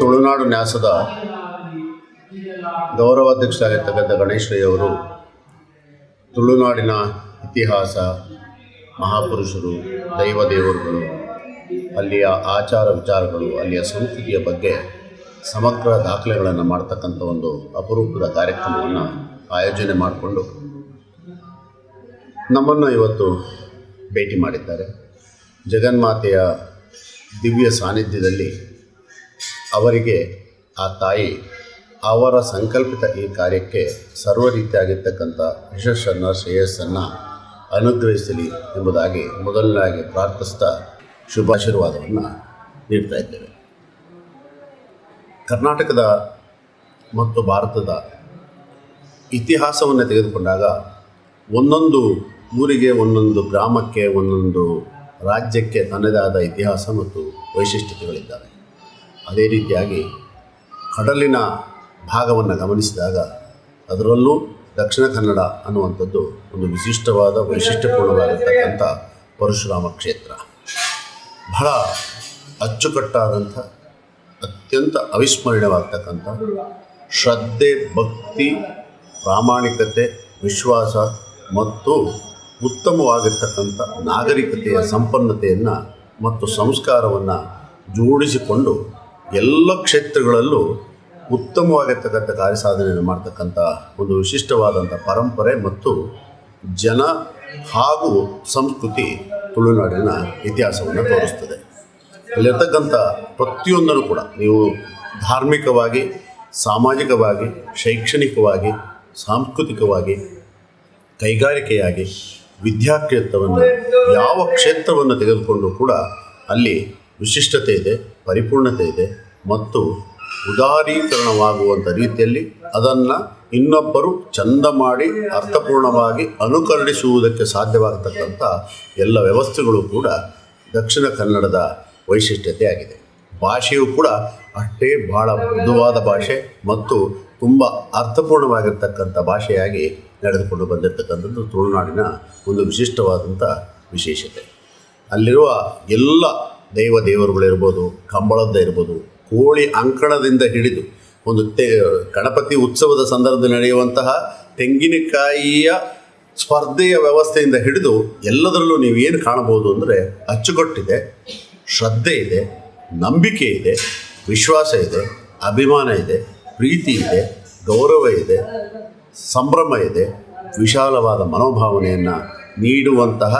ತುಳುನಾಡು ನ್ಯಾಸದ ಗೌರವಾಧ್ಯಕ್ಷರಾಗಿರ್ತಕ್ಕಂಥ ಗಣೇಶ್ವರಿಯವರು ತುಳುನಾಡಿನ ಇತಿಹಾಸ, ಮಹಾಪುರುಷರು, ದೈವ ದೇವರುಗಳು, ಅಲ್ಲಿಯ ಆಚಾರ ವಿಚಾರಗಳು, ಅಲ್ಲಿಯ ಸಂಸ್ಕೃತಿಯ ಬಗ್ಗೆ ಸಮಗ್ರ ದಾಖಲೆಗಳನ್ನು ಮಾಡ್ತಕ್ಕಂಥ ಒಂದು ಅಪರೂಪದ ಕಾರ್ಯಕ್ರಮವನ್ನು ಆಯೋಜನೆ ಮಾಡಿಕೊಂಡು ನಮ್ಮನ್ನು ಇವತ್ತು ಭೇಟಿ ಮಾಡಿದ್ದಾರೆ. ಜಗನ್ಮಾತೆಯ ದಿವ್ಯ ಸಾನ್ನಿಧ್ಯದಲ್ಲಿ ಅವರಿಗೆ ಆ ತಾಯಿ ಅವರ ಸಂಕಲ್ಪಿತ ಈ ಕಾರ್ಯಕ್ಕೆ ಸರ್ವ ರೀತಿಯಾಗಿರ್ತಕ್ಕಂಥ ಯಶಸ್ಸನ್ನು, ಶ್ರೇಯಸ್ಸನ್ನು ಅನುಗ್ರಹಿಸಲಿ ಎಂಬುದಾಗಿ ಮೊದಲನೇದಾಗಿ ಪ್ರಾರ್ಥಿಸ್ತಾ ಶುಭಾಶೀರ್ವಾದವನ್ನು ನೀಡ್ತಾ ಇದ್ದೇವೆ. ಕರ್ನಾಟಕದ ಮತ್ತು ಭಾರತದ ಇತಿಹಾಸವನ್ನು ತೆಗೆದುಕೊಂಡಾಗ ಒಂದೊಂದು ಊರಿಗೆ, ಒಂದೊಂದು ಗ್ರಾಮಕ್ಕೆ, ಒಂದೊಂದು ರಾಜ್ಯಕ್ಕೆ ತನ್ನದೇ ಆದ ಇತಿಹಾಸ ಮತ್ತು ವೈಶಿಷ್ಟ್ಯತೆಗಳಿದ್ದಾವೆ. ಅದೇ ರೀತಿಯಾಗಿ ಕಡಲಿನ ಭಾಗವನ್ನು ಗಮನಿಸಿದಾಗ ಅದರಲ್ಲೂ ದಕ್ಷಿಣ ಕನ್ನಡ ಅನ್ನುವಂಥದ್ದು ಒಂದು ವಿಶಿಷ್ಟವಾದ, ವೈಶಿಷ್ಟ್ಯಪೂರ್ಣವಾಗಿರ್ತಕ್ಕಂಥ ಪರಶುರಾಮ ಕ್ಷೇತ್ರ. ಬಹಳ ಅಚ್ಚುಕಟ್ಟಾದಂಥ, ಅತ್ಯಂತ ಅವಿಸ್ಮರಣೀಯವಾಗ್ತಕ್ಕಂಥ ಶ್ರದ್ಧೆ, ಭಕ್ತಿ, ಪ್ರಾಮಾಣಿಕತೆ, ವಿಶ್ವಾಸ ಮತ್ತು ಉತ್ತಮವಾಗಿರ್ತಕ್ಕಂಥ ನಾಗರಿಕತೆಯ ಸಂಪನ್ನತೆಯನ್ನು ಮತ್ತು ಸಂಸ್ಕಾರವನ್ನು ಜೋಡಿಸಿಕೊಂಡು ಎಲ್ಲ ಕ್ಷೇತ್ರಗಳಲ್ಲೂ ಉತ್ತಮವಾಗಿರ್ತಕ್ಕಂಥ ಕಾರ್ಯಸಾಧನೆಯನ್ನು ಮಾಡ್ತಕ್ಕಂಥ ಒಂದು ವಿಶಿಷ್ಟವಾದಂಥ ಪರಂಪರೆ ಮತ್ತು ಜನ ಹಾಗೂ ಸಂಸ್ಕೃತಿ ತುಳುನಾಡಿನ ಇತಿಹಾಸವನ್ನು ತೋರಿಸ್ತದೆ. ಅಲ್ಲಿರ್ತಕ್ಕಂಥ ಪ್ರತಿಯೊಂದನ್ನು ಕೂಡ ನೀವು ಧಾರ್ಮಿಕವಾಗಿ, ಸಾಮಾಜಿಕವಾಗಿ, ಶೈಕ್ಷಣಿಕವಾಗಿ, ಸಾಂಸ್ಕೃತಿಕವಾಗಿ, ಕೈಗಾರಿಕೆಯಾಗಿ, ವಿದ್ಯಾಕ್ಷೇತ್ರವನ್ನು, ಯಾವ ಕ್ಷೇತ್ರವನ್ನು ತೆಗೆದುಕೊಂಡು ಕೂಡ ಅಲ್ಲಿ ವಿಶಿಷ್ಟತೆ ಇದೆ, ಪರಿಪೂರ್ಣತೆ ಇದೆ ಮತ್ತು ಉದಾರೀಕರಣವಾಗುವಂಥ ರೀತಿಯಲ್ಲಿ ಅದನ್ನು ಇನ್ನೊಬ್ಬರು ಚಂದ ಮಾಡಿ ಅರ್ಥಪೂರ್ಣವಾಗಿ ಅನುಕರಣಿಸುವುದಕ್ಕೆ ಸಾಧ್ಯವಾಗತಕ್ಕಂಥ ಎಲ್ಲ ವ್ಯವಸ್ಥೆಗಳು ಕೂಡ ದಕ್ಷಿಣ ಕನ್ನಡದ ವೈಶಿಷ್ಟ್ಯತೆ ಆಗಿದೆ. ಭಾಷೆಯು ಕೂಡ ಅಷ್ಟೇ ಬಹಳ ಮೃದುವಾದ ಭಾಷೆ ಮತ್ತು ತುಂಬ ಅರ್ಥಪೂರ್ಣವಾಗಿರ್ತಕ್ಕಂಥ ಭಾಷೆಯಾಗಿ ನಡೆದುಕೊಂಡು ಬಂದಿರತಕ್ಕಂಥದ್ದು ತುಳುನಾಡಿನ ಒಂದು ವಿಶಿಷ್ಟವಾದಂಥ ವಿಶೇಷತೆ. ಅಲ್ಲಿರುವ ಎಲ್ಲ ದೈವ ದೇವರುಗಳಿರ್ಬೋದು, ಕಂಬಳದ ಇರ್ಬೋದು, ಕೋಳಿ ಅಂಕಣದಿಂದ ಹಿಡಿದು ಒಂದು ಗಣಪತಿ ಉತ್ಸವದ ಸಂದರ್ಭದಲ್ಲಿ ನಡೆಯುವಂತಹ ತೆಂಗಿನಕಾಯಿಯ ಸ್ಪರ್ಧೆಯ ವ್ಯವಸ್ಥೆಯಿಂದ ಹಿಡಿದು ಎಲ್ಲದರಲ್ಲೂ ನೀವು ಏನು ಕಾಣಬಹುದು ಅಂದರೆ ಅಚ್ಚುಕಟ್ಟಿದೆ, ಶ್ರದ್ಧೆ ಇದೆ, ನಂಬಿಕೆ ಇದೆ, ವಿಶ್ವಾಸ ಇದೆ, ಅಭಿಮಾನ ಇದೆ, ಪ್ರೀತಿ ಇದೆ, ಗೌರವ ಇದೆ, ಸಂಭ್ರಮ ಇದೆ, ವಿಶಾಲವಾದ ಮನೋಭಾವನೆಯನ್ನು ನೀಡುವಂತಹ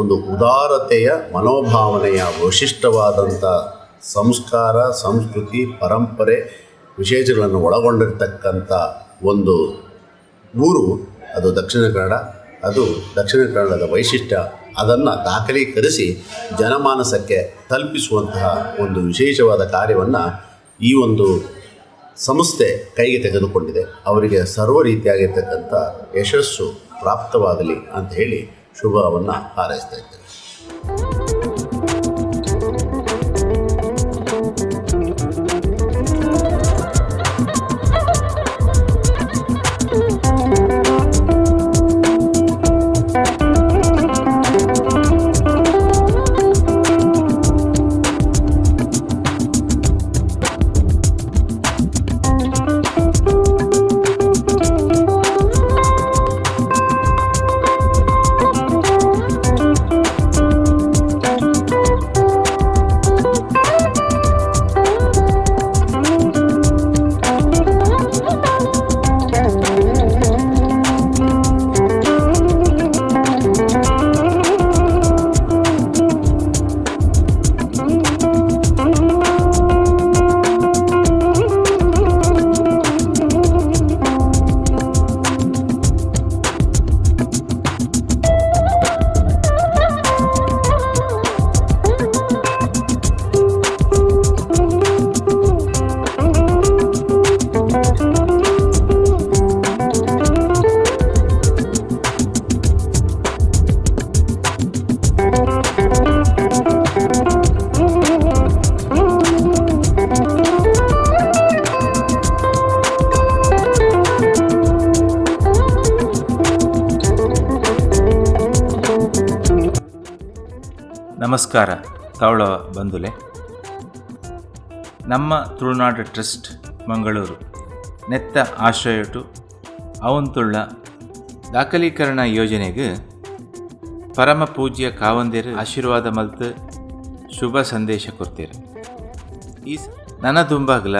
ಒಂದು ಉದಾರತೆಯ ಮನೋಭಾವನೆಯ ವಿಶಿಷ್ಟವಾದಂಥ ಸಂಸ್ಕಾರ, ಸಂಸ್ಕೃತಿ, ಪರಂಪರೆ, ವಿಶೇಷಗಳನ್ನು ಒಳಗೊಂಡಿರ್ತಕ್ಕಂಥ ಒಂದು ಊರು ಅದು ದಕ್ಷಿಣ ಕನ್ನಡ. ಅದು ದಕ್ಷಿಣ ಕನ್ನಡದ ವೈಶಿಷ್ಟ್ಯ. ಅದನ್ನು ದಾಖಲೀಕರಿಸಿ ಜನಮಾನಸಕ್ಕೆ ತಲುಪಿಸುವಂತಹ ಒಂದು ವಿಶೇಷವಾದ ಕಾರ್ಯವನ್ನು ಈ ಒಂದು ಸಂಸ್ಥೆ ಕೈಗೆ ತೆಗೆದುಕೊಂಡಿದೆ. ಅವರಿಗೆ ಸರ್ವ ರೀತಿಯಾಗಿರ್ತಕ್ಕಂಥ ಯಶಸ್ಸು ಪ್ರಾಪ್ತವಾಗಲಿ ಅಂತ ಹೇಳಿ ಶುಭವನ್ನು ಹಾರೈಸ್ತಾ ಇದ್ದೇವೆ. ನಮಸ್ಕಾರ ತಾವಳ ಬಂಧುಲೆ. ನಮ್ಮ ತುಳುನಾಡು ಟ್ರಸ್ಟ್ ಮಂಗಳೂರು ನೆತ್ತ ಆಶ್ರಯಟು ಅವಂತುಳ್ಳ ದಾಖಲೀಕರಣ ಯೋಜನೆಗೆ ಪರಮ ಪೂಜ್ಯ ಕಾವಂದಿರು ಆಶೀರ್ವಾದ ಮಲ್ತು ಶುಭ ಸಂದೇಶ ಕೊಡ್ತೀರಿ. ಈ ನನ್ನ ದುಂಬಾಗ್ಲ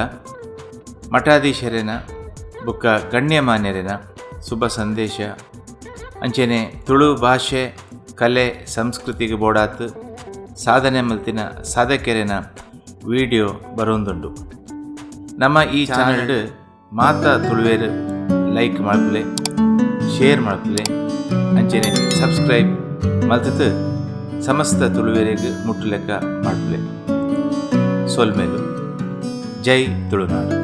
ಮಠಾಧೀಶರೇನ ಬುಕ್ಕ ಗಣ್ಯಮಾನ್ಯರೇನ ಶುಭ ಸಂದೇಶ ಅಂಚೆನೆ ತುಳು ಭಾಷೆ ಕಲೆ ಸಂಸ್ಕೃತಿಗೆ ಬೋಡಾತು ಸಾಧನೆ ಮಲ್ತಿನ ಸಾಧಕೆರೆನ ವಿಡಿಯೋ ಬರೋದುಂಡು. ನಮ್ಮ ಈ ಚಾನಲ್ ಮಾತ ತುಳುವೇರು ಲೈಕ್ ಮಾಡ್ಪಲೆ, ಶೇರ್ ಮಾಡ್ಪಲೆ, ಅಂಚೆನೆ ಸಬ್ಸ್ಕ್ರೈಬ್ ಮಲ್ತದ್ದು ಸಮಸ್ತ ತುಳುವೇರಿಗೆ ಮುಟ್ಟಲೆಕ್ಕ ಮಾಡ್ಪಲೆ. ಸೋಲ್ಮೇಲು. ಜೈ ತುಳುನಾಡು.